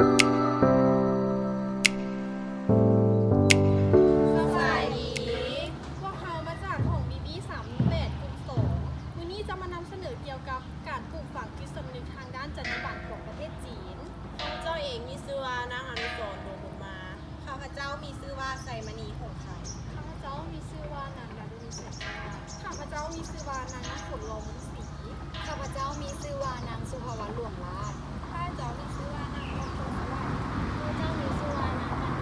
สวัสดีพวกเรามาจากของบีบี38กลุ่ม2วันนี้จะมานำเสนอเกี่ยวกับการปลูกฝังจิตสำนึกทางด้านจรรยาบรรณของประเทศจีน ข้าพเจ้าเองมีชื่อว่านางอนุสรณ์ดวงบุญมาข้าพเจ้ามีชื่อว่าไซมณีหงส์ไข่ ข้าพเจ้ามีชื่อว่านางดารุณีเสนาข้าพเจ้ามีชื่อว่านางน้ำฝนลมศรี ข้าพเจ้ามีชื่อว่านางสุภวรรณหลวงลาภ ข้าพเจ้ามีชื่อว่านางรองโจสวัสดิ์ ข้าพเจ้ามีชื่อว่านางปัน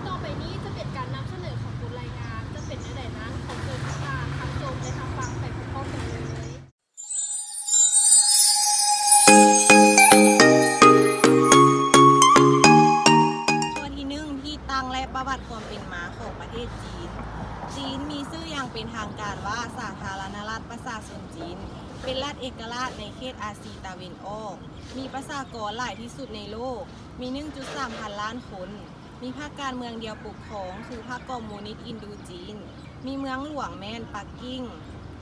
ต่อไปนี้จะเป็นการนำเสนอของบทรายงานจะเป็นในใดนั้นของเกิดการทำชมและทำฟังไปพร้อมๆกันเลย ข้อที่หนึ่งที่ตั้งและประวัติความเป็นมาของประเทศจีน จีนมีชื่ออย่างเป็นทางการว่าสาธารณรัฐประชาชนจีน เป็นรัฐเอกราชในเขตอาซีตะวันออก มีประชากรหลายที่สุดในโลก มี 1.3 พันล้านคน มีภาคการเมืองเดียวปกครองคือพรรคคอมมิวนิสต์อินโดจีน มีเมืองหลวงแม่นปักกิ่ง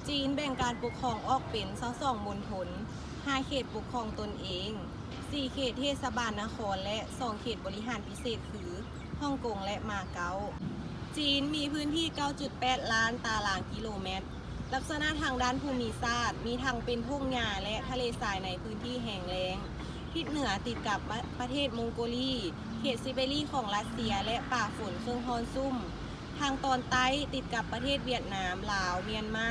จีนแบ่งการปกครองออกเป็น22มณฑล5เขตปกครองตนเอง 4 เขตเทศบาลนครและ 2 เขตบริหารพิเศษคือฮ่องกงและมาเก๊า จีนมีพื้นที่ 9.8 ล้านตารางกิโลเมตร ลักษณะทางด้านภูมิศาสตร์มีทั้งเป็นทุ่งหญ้าและทะเลทรายในพื้นที่แห้งแล้ง ทิศเหนือติดกับประเทศมองโกลีเขตซิเบรีของรัสเซียและป่าฝนเครื่องฮอนซุ่ม ทางตอนใต้ติดกับประเทศเวียดนาม ลาว เมียนมา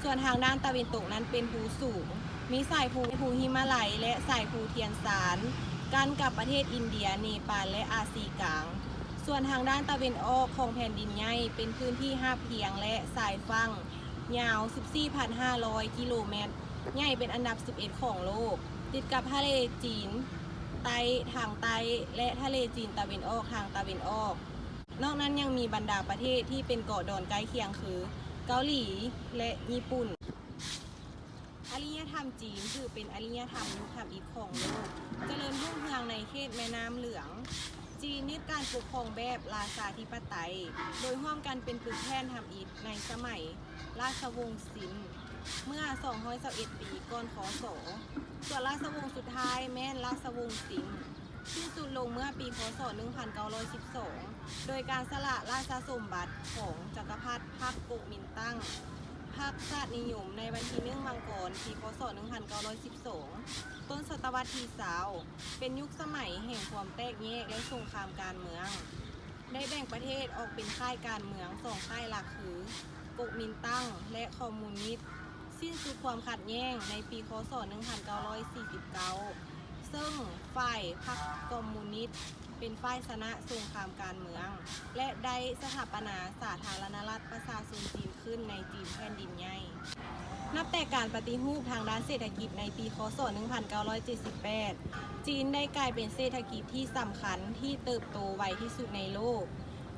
ส่วนทางด้านตะวันตกนั้นเป็นภูสูง มีสายภูหิมาลัยและสายภูเทียนสารกันกับประเทศอินเดีย เนปาล และอาซีกลาง ส่วนทางด้านตะวันออกของแผ่นดินใหญ่เป็นพื้นที่ห้าเพียงและสายฝั่งยาว 14,500 กิโลเมตร ใหญ่เป็นอันดับ 11 ของโลก ติดกับทะเลจีนใต้ทางใต้และทะเลจีนตะวันออกทางตะวันออก นอกนั้นยังมีบรรดาประเทศที่เป็นเกาะดอนใกล้เคียงคือเกาหลีและญี่ปุ่น อารยธรรมจีนถือเป็นอารยธรรมยุคทำอิฐของโลก เจริญรุ่งเรืองในเขตแม่น้ำเหลือง จีนยึดการปกครองแบบราชาธิปไตย โดยร่วมกันเป็นปึกแผ่นทำอิฐในสมัยราชวงศ์ซิน เมื่อ 221 ปีก่อนคศ. ส่วนราชวงศ์สุดท้ายแม่นราชวงศ์ซินสิ้นสุดลงเมื่อปีคศ. 1912 โดยการสละราชสมบัติของจักรพรรดิพรรคก๊กมินตั๋งพรรคชาตินิยมในวันที่1 มังกรปีคศ. 1912 ต้นศตวรรษที่20เป็นยุคสมัยแห่งความแตกแยกและสงครามการเมือง ได้แบ่งประเทศออกเป็นค่ายการเมือง2ค่ายหลักคือก๊กมินตั๋งและคอมมิวนิสต์สิ้นสุดความขัดแย้งในปีคศ. 1949 ซึ่งฝ่ายพรรคคอมมิวนิสต์เป็นฝ่ายชนะสงครามการเมือง และได้สถาปนาสาธารณรัฐประชาชนจีนขึ้นในจีนแผ่นดินใหญ่ นับแต่การปฏิรูปทางด้านเศรษฐกิจในปีคศ. 1978 จีนได้กลายเป็นเศรษฐกิจที่สำคัญที่เติบโตไวที่สุดในโลก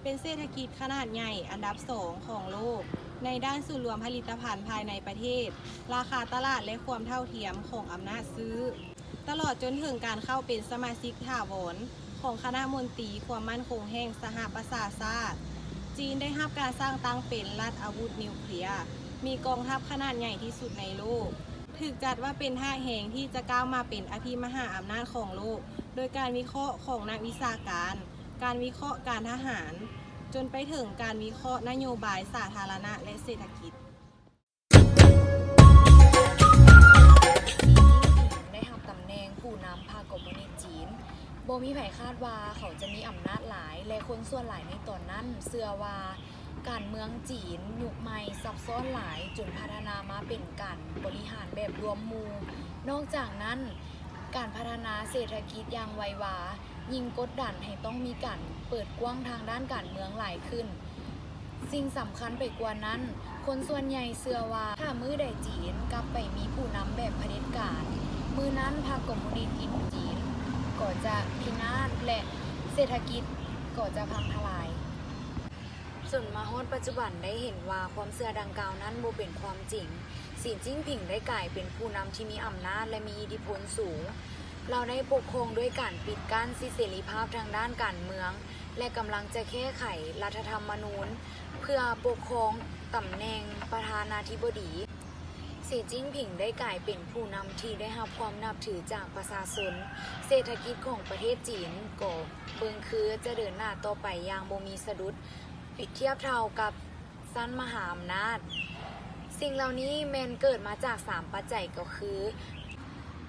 เป็นเศรษฐกิจขนาดใหญ่อันดับ 2 ของโลก ในด้านส่วนรวมผลิตภัณฑ์ภายในประเทศ ราคาตลาดและความเท่าเทียมของอำนาจซื้อ ตลอดจนถึงการเข้าเป็นสมาชิกถาวรของคณะมนตรีความมั่นคงแห่งสหประชาชาติ จีนได้รับการสร้างตั้งเป็นรัฐอาวุธนิวเคลียร์ มีกองทัพขนาดใหญ่ที่สุดในโลก ถูกจัดว่าเป็นท่าแห่งที่จะก้าวมาเป็นอภิมหาอำนาจของโลก โดยการวิเคราะห์ของนักวิชาการ การวิเคราะห์การทหาร จนไปถึงการวิเคราะห์นโยบายสาธารณะและเศรษฐกิจ ได้รับตำแหน่งผู้นำพรรคคอมมิวนิสต์จีนบ่มีไผคาดว่าเขาจะมีอำนาจหลายและคนส่วนหลายในตอนนั้นเชื่อว่าการเมืองจีนยุคใหม่ซับซ้อนหลายจนพัฒนามาเป็นการบริหารแบบรวมหมู่ นอกจากนั้นการพัฒนาเศรษฐกิจอย่างไววายิ่งกดดันให้ต้องมีการเปิดกว้างทางด้านการเมืองหลายขึ้น สิ่งสำคัญไปกว่านั้น คนส่วนใหญ่เชื่อว่าถ้ามื้อใดจีนกลับไปมีผู้นำแบบเผด็จการมื้อนั้นพรรคคอมมิวนิสต์อินโดจีนก็จะพินาศและเศรษฐกิจก็จะพังทลายจนมาฮอดปัจจุบันได้เห็นว่าความเชื่อดังกล่าวนั้นบ่เป็นความจริงสีจิ้นผิงได้กลายเป็นผู้นำที่มีอำนาจและมีอิทธิพลสูง เราได้ปกครองด้วยการปิดกั้นสิทธิเสรีภาพทางด้านการเมืองและกำลังจะแก้ไขรัฐธรรมนูญเพื่อปกครองตำแหน่งประธานาธิบดี สีจิ้นผิงได้กลายเป็นผู้นำที่ได้รับความนับถือจากประชาชนเศรษฐกิจของประเทศจีนก็เบิ่งคือจะเดินหน้าต่อไปอย่างบ่มีสะดุดปิดเทียบเท่ากับสั้นมหาอำนาจสิ่งเหล่านี้แม่นเกิดมาจาก3ปัจจัยก็คือ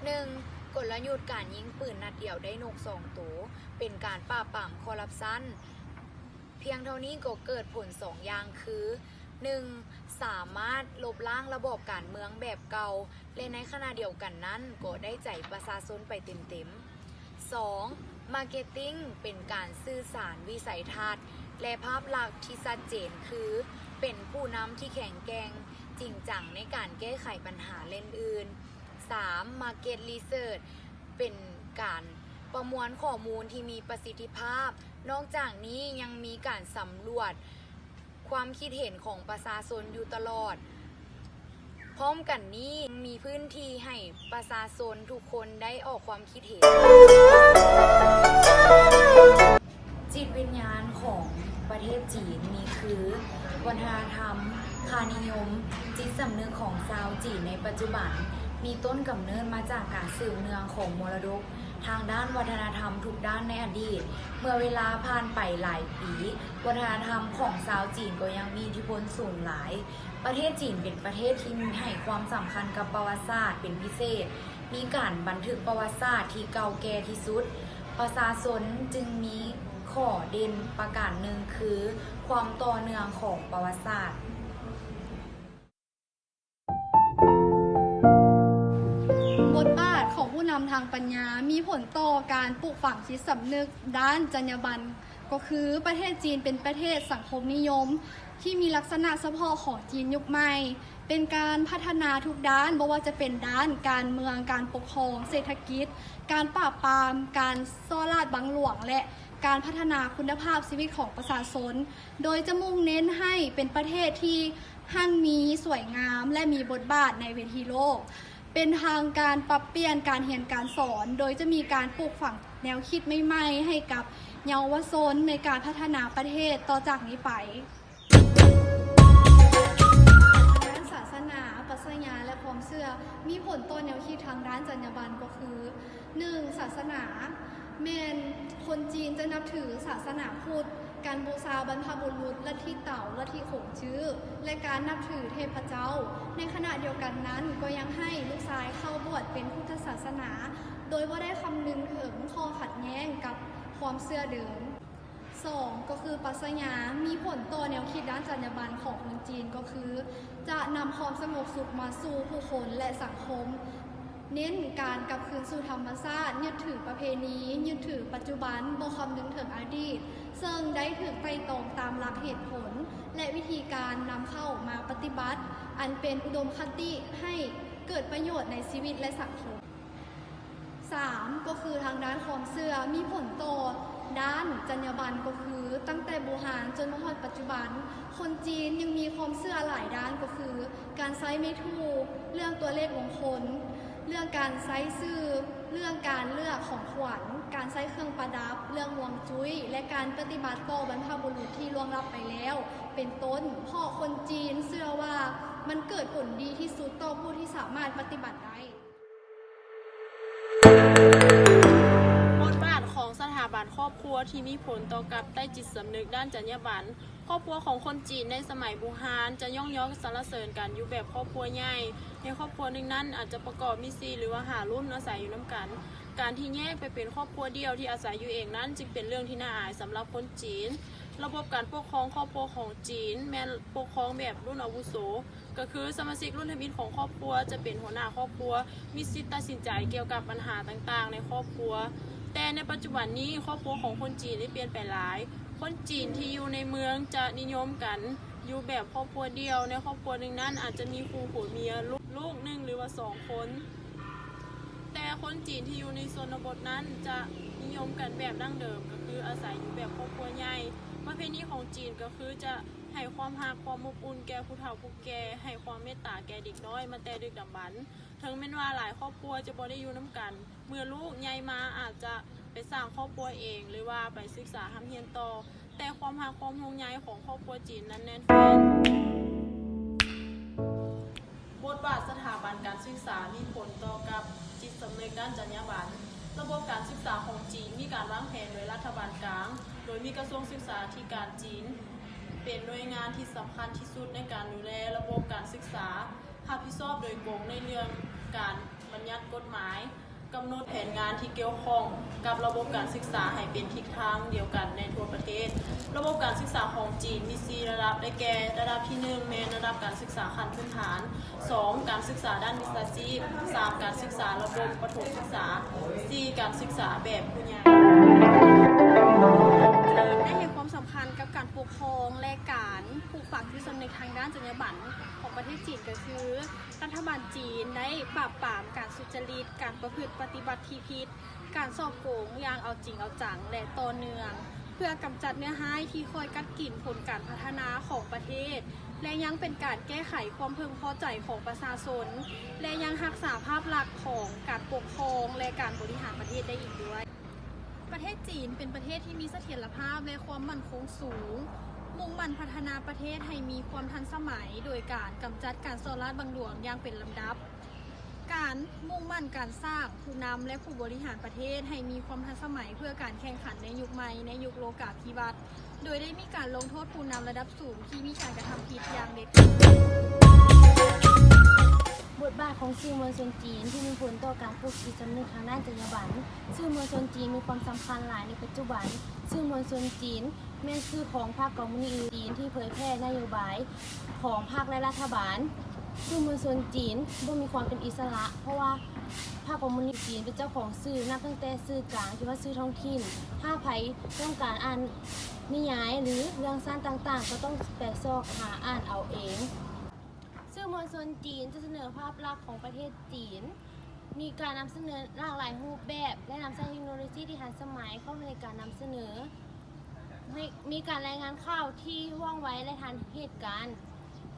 1. กลยุทธ์การยิงปืนนัดเดียวได้นก2ตัวเป็นการปราบปรามคอร์รัปชันเพียงเท่านี้ก็เกิดผล2อย่างคือ 1. สามารถลบล้างระบบการเมืองแบบเก่าและในขณะเดียวกันนั้นก็ได้ใจประชาชนไปเต็มๆ 2. มาร์เก็ตติ้งเป็นการสื่อสารวิสัยทัศน์และภาพลักษณ์ที่ชัดเจนคือเป็นผู้นำที่แข็งแกร่งจริงจังในการแก้ไขปัญหาเล่นอื่น 3. Market Research เป็นการประมวลข้อมูลที่มีประสิทธิภาพนอกจากนี้ยังมีการสำรวจความคิดเห็นของประชาชนอยู่ตลอดพร้อมกันนี้มีพื้นที่ให้ประชาชนทุกคนได้ออกความคิดเห็นจิตวิญญาณของประเทศจีนมีคือวัฒนธรรมค่านิยมจิตสำนึกของชาวจีนในปัจจุบันมีต้นกำเนิดมาจากการสืบเนื่องของมรดกทางด้านวัฒนธรรมทุกด้านในอดีตเมื่อเวลาผ่านไปหลายปีวัฒนธรรมของชาวจีนก็ยังมีอิทธิพลสูงหลายประเทศจีนเป็นประเทศที่ให้ความสำคัญกับประวัติศาสตร์เป็นพิเศษมีการบันทึกประวัติศาสตร์ที่เก่าแก่ที่สุดประชาชนจึงมีข้อเด่นประการหนึ่งคือความต่อเนื่องของประวัติศาสตร์บทบาทของผู้นำทางปัญญามีผลต่อการปลูกฝังจิตสำนึกด้านจรรยาบรรณก็คือประเทศจีนเป็นประเทศสังคมนิยมที่มีลักษณะเฉพาะของจีนยุคใหม่เป็นการพัฒนาทุกด้านไม่ว่าจะเป็นด้านการเมืองการปกครองเศรษฐกิจการปราบปรามการซ่อราดบังหลวงและการพัฒนาคุณภาพชีวิตของประชาชนโดยจะมุ่งเน้นให้เป็นประเทศที่หั่นมีสวยงามและมีบทบาทในเวทีโลกเป็นทางการปรับเปลี่ยนการเรียนการสอนโดยจะมีการปลูกฝังแนวคิดใหม่ๆให้กับเยาวชนในการพัฒนาประเทศต่อจากนี้ไปด้านศาสนาปรัชญาและความเชื่อมีผลต่อแนวคิดทางด้านจรรยาบรรณก็คือ 1. ศาสนาแม่นคนจีนจะนับถือศาสนาพุทธการบูชาบรรพบุรุษลัทธิเต่าลัทธิขงจื้อและการนับถือเทพเจ้าในขณะเดียวกันนั้นก็ยังให้ลูกชายเข้าบวชเป็นพุทธศาสนาโดยว่าได้คำนึงถึงข้อขัดแย้งกับความเชื่อเดิม 2. ก็คือปรัชญามีผลต่อแนวคิดด้านจรรยาบรรณของคนจีนก็คือจะนำความสงบสุขมาสู่ผู้คนและสังคมเน้นการกลับคืนสู่ธรรมชาติยึดถือประเพณียึดถือปัจจุบันบ่คำนึงถึงอดีตซึ่งได้ถูกไต่ตรองตามหลักเหตุผลและวิธีการนำเข้ามาปฏิบัติอันเป็นอุดมคติให้เกิดประโยชน์ในชีวิตและสังคม 3. ก็คือทางด้านความเชื่อมีผลต่อด้านจรรยาบรรณก็คือตั้งแต่โบราณจนมาถึงปัจจุบันคนจีนยังมีความเชื่อหลายด้านก็คือการใช้ไม่ถูกเรื่องตัวเลขมงคลเรื่องการใช้ชื่อเรื่องการเลือกของขวัญการใช้เครื่องประดับเรื่องฮวงจุ้ยและการปฏิบัติต่อบรรพบุรุษที่ล่วงลับไปแล้วเป็นต้นเพราะคนจีนเชื่อว่ามันเกิดผลดีที่สุดต่อผู้ที่สามารถปฏิบัติได้บทบาทของสถาบันครอบครัวที่มีผลต่อกับใต้จิตสำนึกด้านจรรยาบรรณครอบครัวของคนจีนในสมัยโบราณจะย่องย้อนสรรเสริญกันอยู่แบบครอบครัวใหญ่ในครอบครัวหนึ่งนั้นอาจจะประกอบมี4หรือว่า5รุ่นอาศัยอยู่น้ำกันการที่แยกไปเป็นครอบครัวเดียวที่อาศัยอยู่เองนั้นจึงเป็นเรื่องที่น่าอายสำหรับคนจีนระบบการปกครองครอบครัวของจีนแม้ปกครองแบบรุ่นอาวุโสก็คือสมาชิกรุ่นทมิตของครอบครัวจะเป็นหัวหน้าครอบครัวมีสิทธิตัดสินใจเกี่ยวกับปัญหาต่างๆในครอบครัวแต่ในปัจจุบันนี้ครอบครัวของคนจีนได้เปลี่ยนไปหลายคนจีนที่อยู่ในเมืองจะนิยมกันอยู่แบบครอบครัวเดียวในครอบครัวหนึ่งนั้นอาจจะมีคู่ผัวเมียลูก1หรือว่า2คนแต่คนจีนที่อยู่ในชนบทนั้นจะนิยมกันแบบดั้งเดิมก็คืออาศัยอยู่แบบครอบครัวใหญ่ประเพณีของจีนก็คือจะให้ความรักความอบอุ่นแก่ผู้เฒ่าผู้แก่ให้ความเมตตาแก่เด็กน้อยมาแต่ดึกดำบรรพ์ถึงแม้ว่าหลายครอบครัวจะบ่ได้อยู่น้ำกันเมื่อลูกใหญ่มาอาจจะไปสร้างครอบครัวเองหรือว่าไปศึกษาทำเรียนต่อแต่ความรักความห่วงใยของครอบครัวจีนนั้นแน่นแฟ้น บทบาทสถาบันการศึกษามีผลต่อกับจิตสำนึกด้านจรรยาบรรณระบบการศึกษาของจีนมีการวางแผนโดยรัฐบาลกลางโดยมีกระทรวงศึกษาธิการจีนเป็นหน่วยงานที่สำคัญที่สุดในการดูแลระบบการศึกษารับผิดชอบโดยตรงในเรื่องการบัญญัติกฎหมายกำหนดแผนงานที่เกี่ยวข้องกับระบบการศึกษาให้เป็นทิศทางเดียวกันในทั่วประเทศระบบการศึกษาของจีนมี4ระดับได้แก่ระดับที่1แม่นระดับการศึกษาขั้นพื้นฐาน2การศึกษาด้านวิชาชีพ3การศึกษาระบบประถมศึกษา4การศึกษาแบบผู้ใหญ่ได้เห็นความสำคัญกับการปกครองและการปลูกฝังจิตสำนึกทางด้านจรรยาบรรณของประเทศจีนก็คือรัฐบาลจีนได้ปราบปรามการสุจริตการประพฤติปฏิบัติที่ผิดการสอบโกงอย่างเอาจริงเอาจังและต่อเนื่องเพื่อกำจัดเนื้อหาที่คอยกัดกินผลการพัฒนาของประเทศและยังเป็นการแก้ไขความพึงพอใจของประชาชนและยังรักษาภาพลักษณ์ของการปกครองและการบริหารประเทศได้อีกด้วยประเทศจีนเป็นประเทศที่มีเสถียรภาพและความมั่นคงสูงมุ่งมั่นพัฒนาประเทศให้มีความทันสมัยโดยการกำจัดการซ่อนราษฎร์บังหลวงอย่างเป็นลำดับการมุ่งมั่นการสร้างผู้นำและผู้บริหารประเทศให้มีความทันสมัยเพื่อการแข่งขันในยุคใหม่ในยุคโลกาภิวัตน์โดยได้มีการลงโทษผู้นำระดับสูงที่มีการกระทำผิดอย่างเด็ดขาดบทบาทของสื่อมวลชนจีนที่มีผลต่อการปลูกจิตสำนึกทางด้านจรรยาบรรณสื่อมวลชนจีนมีความสำคัญหลายในปัจจุบันสื่อมวลชนจีนแม่นสื่อของพรรคคอมมิวนิสต์จีนที่เผยแพร่นโยบายของพรรคและรัฐบาลสื่อมวลชนจีนบ่มีความเป็นอิสระเพราะว่าพรรคคอมมิวนิสต์จีนเป็นเจ้าของสื่อนับตั้งแต่สื่อกลางจนว่าสื่อท้องถิ่นถ้าใครต้องการอ่านนิยายหรือเรื่องสั้นต่างๆก็ต้องไปซอกหาอ่านเอาเองสื่อมวลชนจีนจะเสนอภาพลักษณ์ของประเทศจีนมีการนำเสนอหลากหลายรูปแบบและนำใช้เทคโนโลยีที่ทันสมัยเข้ามาในการนำเสนอมีการรายงานข่าวที่ว่องไวและทันเหตุการณ์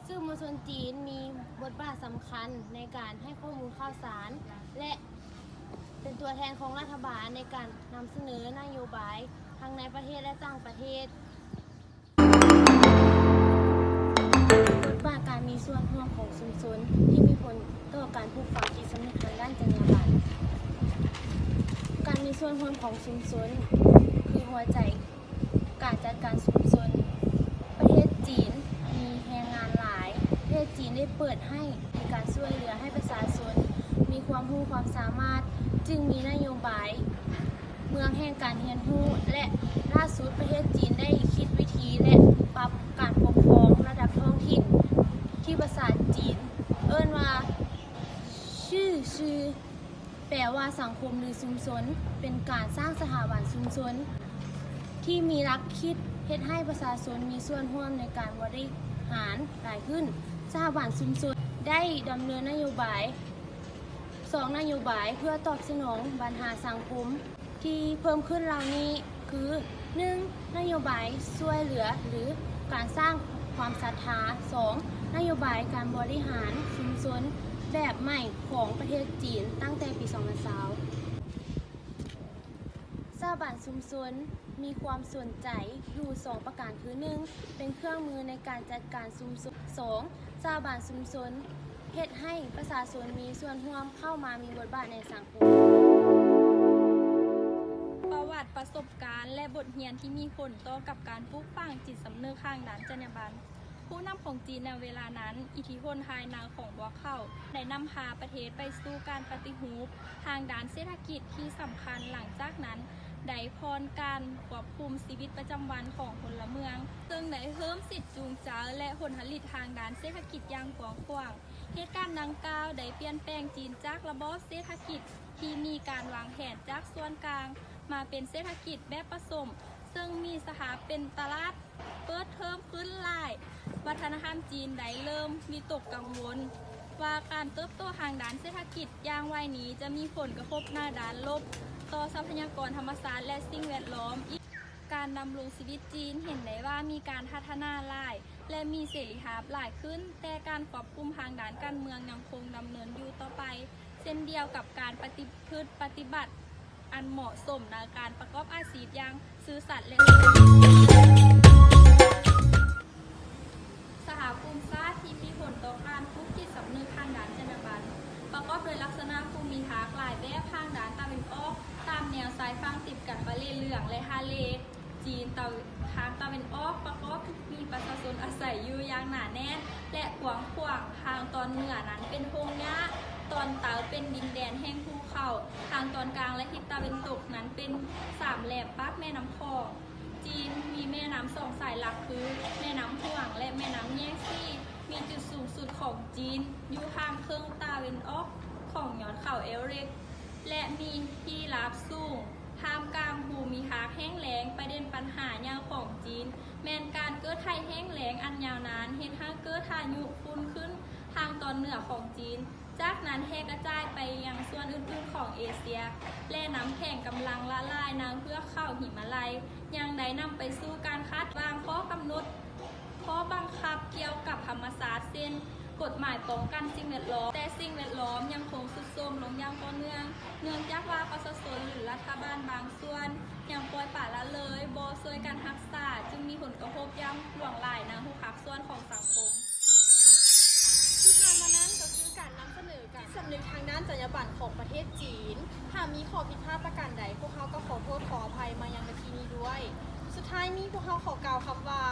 สื่อมวลชนจีนมีบทบาทสำคัญในการให้ข้อมูลข่าวสารและเป็นตัวแทนของรัฐบาลในการนำเสนอนโยบายทั้งในประเทศและต่างประเทศบทบาทการมีส่วนร่วมของชุมชนที่มีผลต่อการปลูกฝังจิตสำนึกทางด้านจรรยาบรรณการมีส่วนร่วมของชุมชนคือหัวใจการจัดการชุมชนประเทศจีนมีแรงงานหลายประเทศจีนได้เปิดให้ในการช่วยเหลือให้ประชาชนมีความรู้ความสามารถจึงมีนโยบายเมืองแห่งการเรียนรู้และล่าสุดประเทศจีนได้คิดวิธีและปรับการปกครองระดับท้องถิ่นที่ภาษาจีนเอิ้นว่าชื่อแปลว่าสังคมหรือชุมชนเป็นการสร้างสถาบันชุมชนที่มีหลักคิดเฮ็ดให้ประชาชนมีส่วนร่วมในการบริหารหลายขึ้นสถาบันชุมชนได้ดำเนินนโยบาย2นโยบายเพื่อตอบสนองปัญหาสังคมที่เพิ่มขึ้นเหล่านี้คือ 1. นโยบายช่วยเหลือหรือการสร้างความศรัทธา 2. นโยบายการบริหารชุมชนแบบใหม่ของประเทศจีนตั้งแต่ปี 2020 สถาบันชุมชนมีความสนใจอยู่2ประการคือ 1. เป็นเครื่องมือในการจัดการชุมชน 2. สถาบันชุมชนเฮ็ดให้ประชาชนมีส่วนร่วมเข้ามามีบทบาทในสังคมประวัติประสบการณ์และบทเรียนที่มีผลต่อกับการปลูกฝังจิตสำนึกทางด้านจรรยาบรรณผู้นำของจีนในเวลานั้นอิทธิพลภายในของบัวเข้าได้นำพาประเทศไปสู่การปฏิรูปทางด้านเศรษฐกิจที่สำคัญหลังจากนั้นได้พรการควบคุมชีวิตประจำวันของพลเมืองซึ่งได้เพิ่มสิทธิจูงใจและผลผลิตทางด้านเศรษฐกิจอย่างกว้างขวางเหตุการณ์ดังกล่าวได้เปลี่ยนแปลงจีนจากระบอบเศรษฐกิจที่มีการวางแผนจากส่วนกลางมาเป็นเศรษฐกิจแบบผสมซึ่งมีสถาเป็นตลาดเปิดเพิ่มขึ้นหลายวัฒนธรรมจีนได้เริ่มมีตกกังวลว่าการเติบโตทางด้านเศรษฐกิจอย่างไวนี้จะมีผลกระทบหน้าด้านลบต่อทรัพยากรธรรมชาติและสิ่งแวดล้อมการดำรงชีวิตจีนเห็นได้ว่ามีการพัฒนาหลายและมีเสรีภาพหลายขึ้นแต่การควบคุมทางด้านการเมืองยังคงดำเนินอยู่ต่อไปเช่นเดียวกับการปฏิบัติอันเหมาะสมในการประกอบอาชีพอย่างซื่อสัตย์และสหภูมิชาติที่ ที่ผลต่อการปลูกจิตสำนึกทางด้านจรรยาบรรณประกอบโดยลักษณะภูมิทัศน์หลายแบบทางด้านตะวันออกตามแนวสายฝั่งติดกับทะเลเหลืองและทะเลจีนทางตะวันออกประกอบมีประชาชนอาศัยอยู่อย่างหนาแน่นและกว้างขวางทางตอนเหนือนั้นเป็นพงหญ้าตอนใต้เป็นดินแดนแห่งภูเขาทางตอนกลางและทิศตะวันตกนั้นเป็นสามแหลมปากแม่น้ำคองจีนมีแม่น้ำสองสายหลักคือแม่น้ำห่วงและแม่น้ำแยงซี่มีจุดสูงสุดของจีนอยู่ทางเครื่องตะวันออกของยอดเขาเอเวอเรสต์และมีที่ราบสูงท่ามกลางภูมิทัศน์แห้งแล้งประเด็นปัญหาอย่างของจีนแม้นการเกิดไทยแห้งแล้งอันยาวนานเห็นให้เกิดพายุฝุ่นขึ้นทางตอนเหนือของจีนจากนั้นแพร่กระจายไปยังส่วนอื่นๆของเอเชียและน้ำแข็งกำลังละลายนางเพื่อเข้าหิมาลัยยังได้นำไปสู่การคาดวางข้อกำหนดข้อบังคับเกี่ยวกับธรรมศาสตร์เช่นกฎหมายป้องกันสิ่งแวดล้อมแต่สิ่งแวดล้อมยังคงทรุดโทรมลงอย่างต่อเนื่องจากว่าประชาชนหรือรัฐบาลบางส่วนยังปล่อยปละละเลยบ่ช่วยกันรักษาจึงมีผลกระทบอย่างหลวงหลายในทุกภาคส่วนของสังคม ที่ผ่านมานั้นก็คือการนำเสนอการสำนึกทางด้านจรรยาบรรณของประเทศจีนหากมีข้อผิดพลาดประการใดพวกเขาก็ขอโทษขออภัยมายังในที่นี้ด้วย สุดท้ายนี้พวกเขาขอกล่าวคำว่า